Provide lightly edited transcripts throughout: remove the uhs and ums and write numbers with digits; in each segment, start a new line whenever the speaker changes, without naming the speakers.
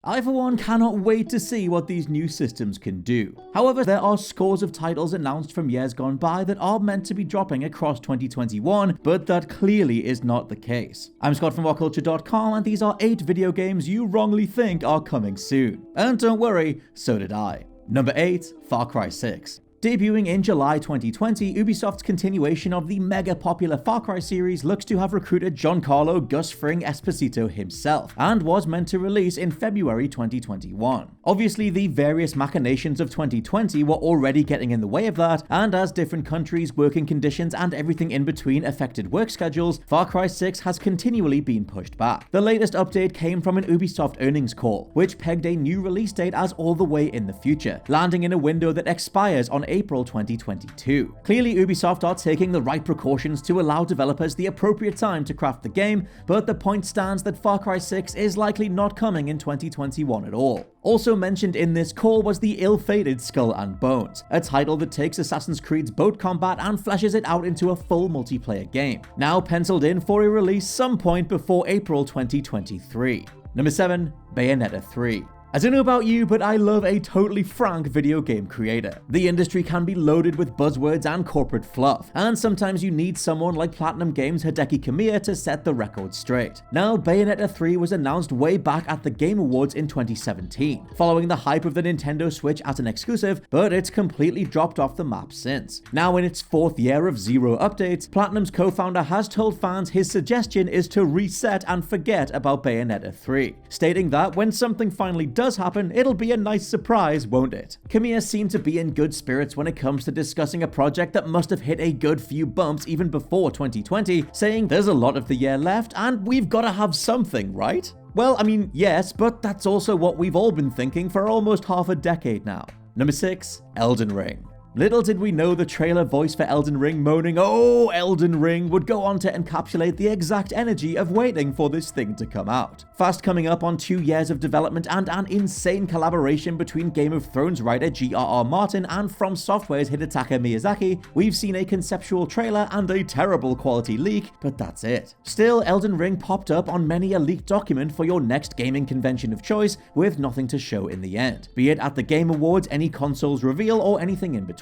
I for one cannot wait to see what these new systems can do. However, there are scores of titles announced from years gone by that are meant to be dropping across 2021, but that clearly is not the case. I'm Scott from WhatCulture.com, and these are 8 video games you wrongly think are coming soon. And don't worry, so did I. Number 8, Far Cry 6. Debuting in July 2020, Ubisoft's continuation of the mega popular Far Cry series looks to have recruited Giancarlo Gus Fring Esposito himself, and was meant to release in February 2021. Obviously, the various machinations of 2020 were already getting in the way of that, and as different countries, working conditions, and everything in between affected work schedules, Far Cry 6 has continually been pushed back. The latest update came from an Ubisoft earnings call, which pegged a new release date as all the way in the future, landing in a window that expires on April 2022. Clearly, Ubisoft are taking the right precautions to allow developers the appropriate time to craft the game, but the point stands that Far Cry 6 is likely not coming in 2021 at all. Also mentioned in this call was the ill-fated Skull and Bones, a title that takes Assassin's Creed's boat combat and fleshes it out into a full multiplayer game, now penciled in for a release some point before April 2023. Number 7, Bayonetta 3. I don't know about you, but I love a totally frank video game creator. The industry can be loaded with buzzwords and corporate fluff, and sometimes you need someone like Platinum Games' Hideki Kamiya to set the record straight. Now, Bayonetta 3 was announced way back at the Game Awards in 2017, following the hype of the Nintendo Switch as an exclusive, but it's completely dropped off the map since. Now in its 4th year of zero updates, Platinum's co-founder has told fans his suggestion is to reset and forget about Bayonetta 3, stating that when something finally does happen, it'll be a nice surprise, won't it? Kamiya seemed to be in good spirits when it comes to discussing a project that must have hit a good few bumps even before 2020, saying there's a lot of the year left and we've got to have something, right? Well, I mean, yes, but that's also what we've all been thinking for almost half a decade now. Number 6, Elden Ring. Little did we know the trailer voice for Elden Ring moaning, "Oh, Elden Ring," would go on to encapsulate the exact energy of waiting for this thing to come out. Fast coming up on 2 years of development and an insane collaboration between Game of Thrones writer G.R.R. Martin and From Software's Hidetaka Miyazaki, we've seen a conceptual trailer and a terrible quality leak, but that's it. Still, Elden Ring popped up on many a leaked document for your next gaming convention of choice, with nothing to show in the end, be it at the Game Awards, any consoles reveal, or anything in between.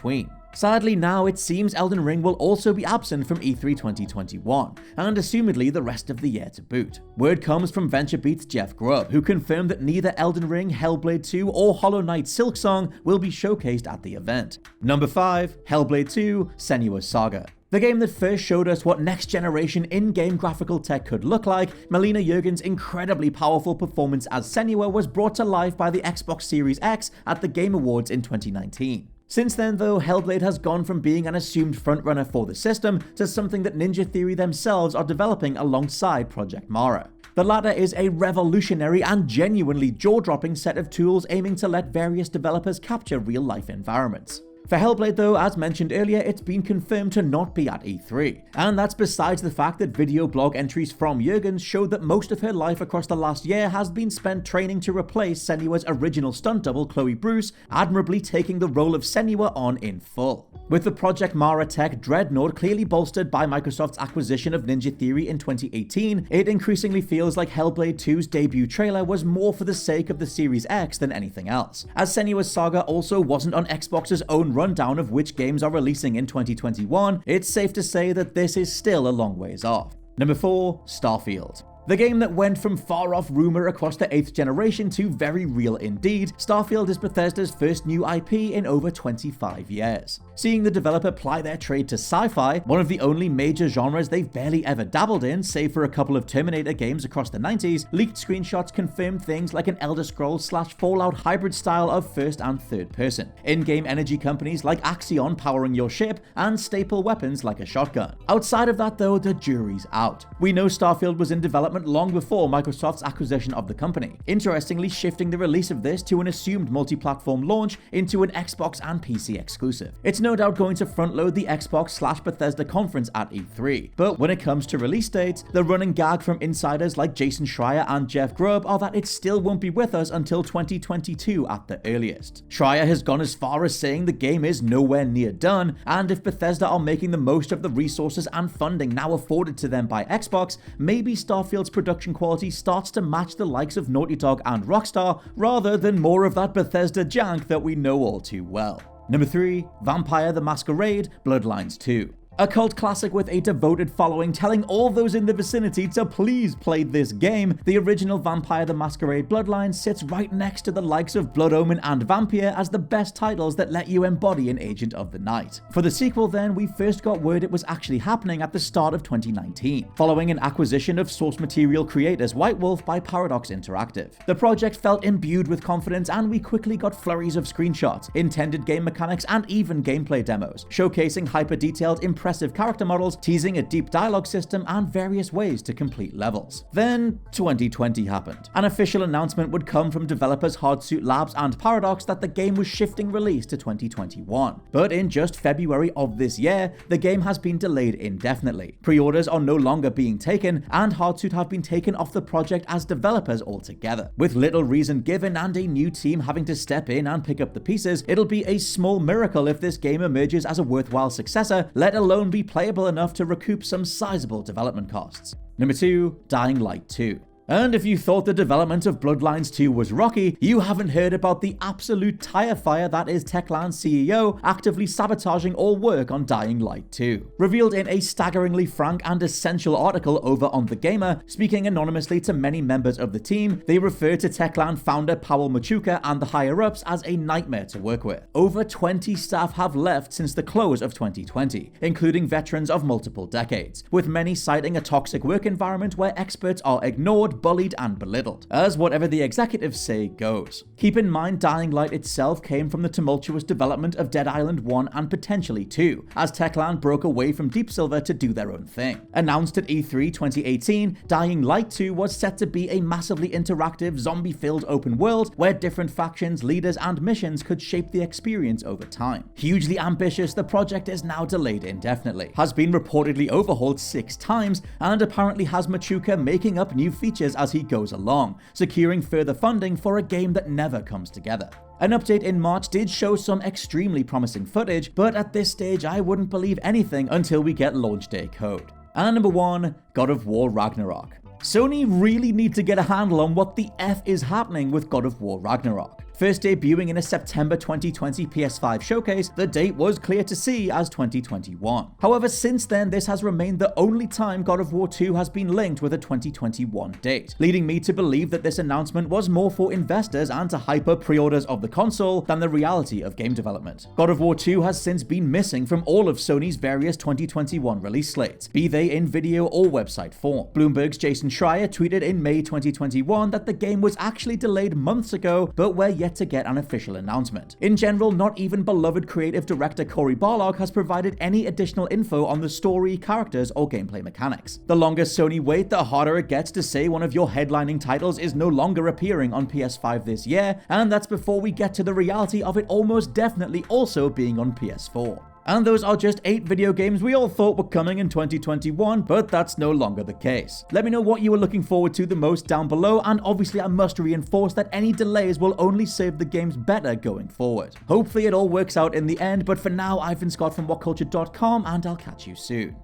Sadly, now it seems Elden Ring will also be absent from E3 2021, and assumedly the rest of the year to boot. Word comes from VentureBeat's Jeff Grubb, who confirmed that neither Elden Ring, HELLBLADE 2, or Hollow Knight Silksong will be showcased at the event. Number 5, HELLBLADE 2, SENUA'S Saga. The game that first showed us what next-generation in-game graphical tech could look like, Melina Juergen's incredibly powerful performance as Senua was brought to life by the Xbox Series X at the Game Awards in 2019. Since then, though, HELLBLADE has gone from being an assumed frontrunner for the system to something that Ninja Theory themselves are developing alongside Project Mara. The latter is a revolutionary and genuinely jaw-dropping set of tools aiming to let various developers capture real-life environments. For HELLBLADE though, as mentioned earlier, it's been confirmed to not be at E3, and that's besides the fact that video blog entries from Juergens showed that most of her life across the last year has been spent training to replace Senua's original stunt double Chloe Bruce, admirably taking the role of Senua on in full. With the Project Mara tech Dreadnought clearly bolstered by Microsoft's acquisition of Ninja Theory in 2018, it increasingly feels like HELLBLADE 2's debut trailer was more for the sake of the Series X than anything else, as Senua's Saga also wasn't on Xbox's own rundown of which games are releasing in 2021, it's safe to say that this is still a long ways off. Number 4, Starfield. The game that went from far-off rumor across the 8th generation to very real indeed, Starfield is Bethesda's first new IP in over 25 years. Seeing the developer ply their trade to sci-fi, one of the only major genres they've barely ever dabbled in, save for a couple of Terminator games across the 90s, leaked screenshots confirmed things like an Elder Scrolls/Fallout hybrid style of first and third person, in-game energy companies like Axion powering your ship, and staple weapons like a shotgun. Outside of that though, the jury's out. We know Starfield was in development long before Microsoft's acquisition of the company, interestingly shifting the release of this to an assumed multi-platform launch into an Xbox and PC exclusive. It's no doubt going to front-load the Xbox/Bethesda conference at E3, but when it comes to release dates, the running gag from insiders like Jason Schreier and Jeff Grubb are that it still won't be with us until 2022 at the earliest. Schreier has gone as far as saying the game is nowhere near done, and if Bethesda are making the most of the resources and funding now afforded to them by Xbox, maybe Starfield's production quality starts to match the likes of Naughty Dog and Rockstar, rather than more of that Bethesda jank that we know all too well. Number 3. Vampire the Masquerade Bloodlines 2. A cult classic with a devoted following telling all those in the vicinity to please play this game, the original Vampire the Masquerade Bloodlines sits right next to the likes of Blood Omen and Vampire as the best titles that let you embody an Agent of the Night. For the sequel then, we first got word it was actually happening at the start of 2019, following an acquisition of source material creators White Wolf by Paradox Interactive. The project felt imbued with confidence, and we quickly got flurries of screenshots, intended game mechanics, and even gameplay demos, showcasing hyper-detailed, impressive character models, teasing a deep dialogue system, and various ways to complete levels. Then 2020 happened. An official announcement would come from developers Hardsuit Labs and Paradox that the game was shifting release to 2021. But in just February of this year, the game has been delayed indefinitely. Pre-orders are no longer being taken, and Hardsuit have been taken off the project as developers altogether. With little reason given and a new team having to step in and pick up the pieces, it'll be a small miracle if this game emerges as a worthwhile successor, let alone be playable enough to recoup some sizable development costs. Number 2. Dying Light 2. And if you thought the development of Bloodlines 2 was rocky, you haven't heard about the absolute tire fire that is Techland's CEO actively sabotaging all work on Dying Light 2. Revealed in a staggeringly frank and essential article over on The Gamer, speaking anonymously to many members of the team, they refer to Techland founder Paweł Maciuka and the higher-ups as a nightmare to work with. Over 20 staff have left since the close of 2020, including veterans of multiple decades, with many citing a toxic work environment where experts are ignored, bullied, and belittled, as whatever the executives say goes. Keep in mind, Dying Light itself came from the tumultuous development of Dead Island 1 and potentially 2, as Techland broke away from Deep Silver to do their own thing. Announced at E3 2018, Dying Light 2 was set to be a massively interactive, zombie-filled open world where different factions, leaders, and missions could shape the experience over time. Hugely ambitious, the project is now delayed indefinitely, has been reportedly overhauled 6 times, and apparently has Maciuka making up new features as he goes along, securing further funding for a game that never comes together. An update in March did show some extremely promising footage, but at this stage I wouldn't believe anything until we get launch day code. And number 1, God of War Ragnarok. Sony really need to get a handle on what the F is happening with God of War Ragnarok. First debuting in a September 2020 PS5 showcase, the date was clear to see as 2021. However, since then, this has remained the only time God of War 2 has been linked with a 2021 date, leading me to believe that this announcement was more for investors and to hype up pre-orders of the console than the reality of game development. God of War 2 has since been missing from all of Sony's various 2021 release slates, be they in video or website form. Bloomberg's Jason Schreier tweeted in May 2021 that the game was actually delayed months ago, but we're yet to get an official announcement. In general, not even beloved creative director Cory Barlog has provided any additional info on the story, characters, or gameplay mechanics. The longer Sony wait, the harder it gets to say one of your headlining titles is no longer appearing on PS5 this year, and that's before we get to the reality of it almost definitely also being on PS4. And those are just 8 video games we all thought were coming in 2021, but that's no longer the case. Let me know what you were looking forward to the most down below, and obviously I must reinforce that any delays will only serve the games better going forward. Hopefully it all works out in the end, but for now, I've been Scott from WhatCulture.com, and I'll catch you soon.